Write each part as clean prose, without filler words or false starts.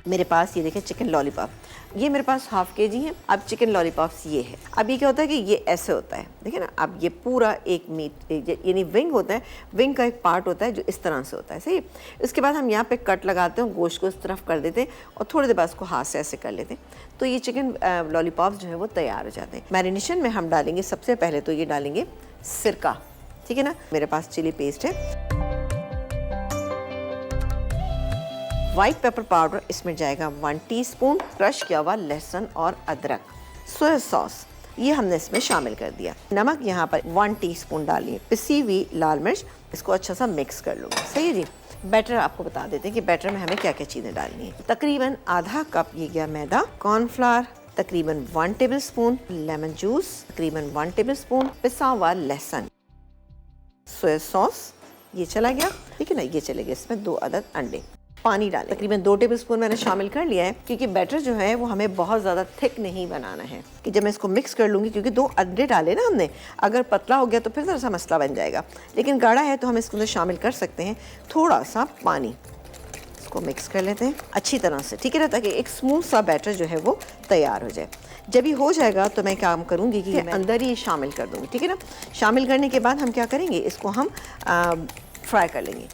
मेरे पास ये देखें चिकन लॉलीपॉप, ये मेरे पास हाफ केजी है। अब चिकन लॉलीपॉप्स ये है। अब ये क्या होता है कि ये ऐसे होता है, देखिए ना। अब ये पूरा एक मीट यानी विंग होता है, विंग का एक पार्ट होता है जो इस तरह से होता है, सही। इसके बाद हम यहाँ पे कट लगाते हैं, गोश्त को इस तरफ कर देते हैं और थोड़ी देर बाद इसको हाथ से ऐसे कर लेते हैं, तो ये चिकन लॉलीपॉप्स जो है वो तैयार हो जाते हैं। मैरिनेशन में हम डालेंगे सबसे पहले तो ये डालेंगे सिरका, ठीक है ना। मेरे पास चिली पेस्ट है, व्हाइट पेपर पाउडर, इसमें जाएगा 1 टीस्पून, क्रश किया हुआ लहसुन और अदरक, सोया सॉस ये हमने इसमें शामिल कर दिया, नमक यहाँ पर 1 टीस्पून डालिए, पिसी हुई लाल मिर्च, इसको अच्छा सा मिक्स कर लूँगी, सही है जी। बैटर आपको बता देते हैं कि बैटर में हमें क्या क्या चीज़ें डालनी है। तकरीबन आधा कप ये गया मैदा, कॉर्नफ्लावर तकरीबन 1 टेबल स्पून, लेमन जूस तकरीबन 1 टेबल स्पून, पिसा हुआ लहसुन, सोया सॉस ये चला गया, ठीक है ना। ये चले गए इसमें 2 अदद अंडे, पानी डालें तकरीबन 2 टेबलस्पून मैंने शामिल कर लिया है, क्योंकि बैटर जो है वो हमें बहुत ज़्यादा थिक नहीं बनाना है कि जब मैं इसको मिक्स कर लूँगी, क्योंकि 2 अंडे डाले ना हमने, अगर पतला हो गया तो फिर थोड़ा सा मसला बन जाएगा, लेकिन गाढ़ा है तो हम इसके अंदर शामिल कर सकते हैं थोड़ा सा पानी। इसको मिक्स कर लेते हैं अच्छी तरह से, ठीक है ना, ताकि एक स्मूथ सा बैटर जो है वो तैयार हो जाए। जब ये हो जाएगा तो मैं काम करूँगी कि मैं अंदर ही शामिल कर दूँगी, ठीक है ना। शामिल करने के बाद हम क्या करेंगे, इसको हम फ्राई कर लेंगे।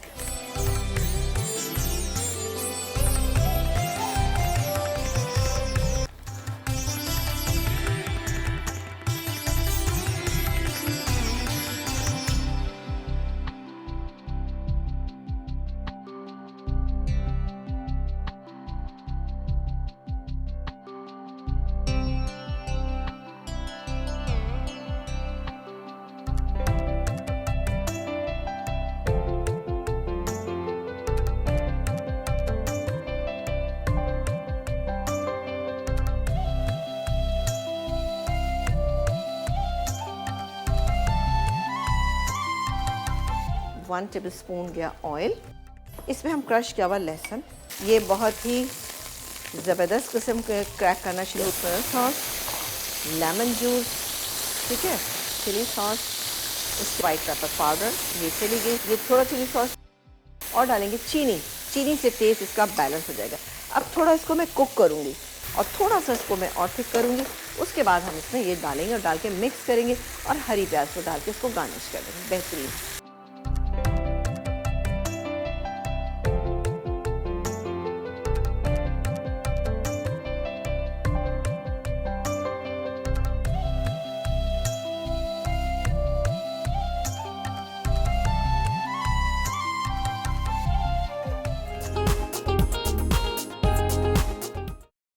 वन टेबल स्पून गया ऑयल, इसमें हम क्रश किया हुआ लहसुन, ये बहुत ही ज़बरदस्त किस्म के क्रैक करना शुरू कर, सॉस, लेमन जूस, ठीक है, चिली सॉस, इसके वाइट पेपर पाउडर ये चली गई, ये थोड़ा चिली सॉस और डालेंगे चीनी, चीनी से टेस्ट इसका बैलेंस हो जाएगा। अब थोड़ा इसको मैं कुक करूँगी और थोड़ा सा इसको मैं और थिक करूँगी, उसके बाद हम इसमें ये डालेंगे और डाल के मिक्स करेंगे और हरी प्याज को डाल के इसको गार्निश कर देंगे, बेहतरीन।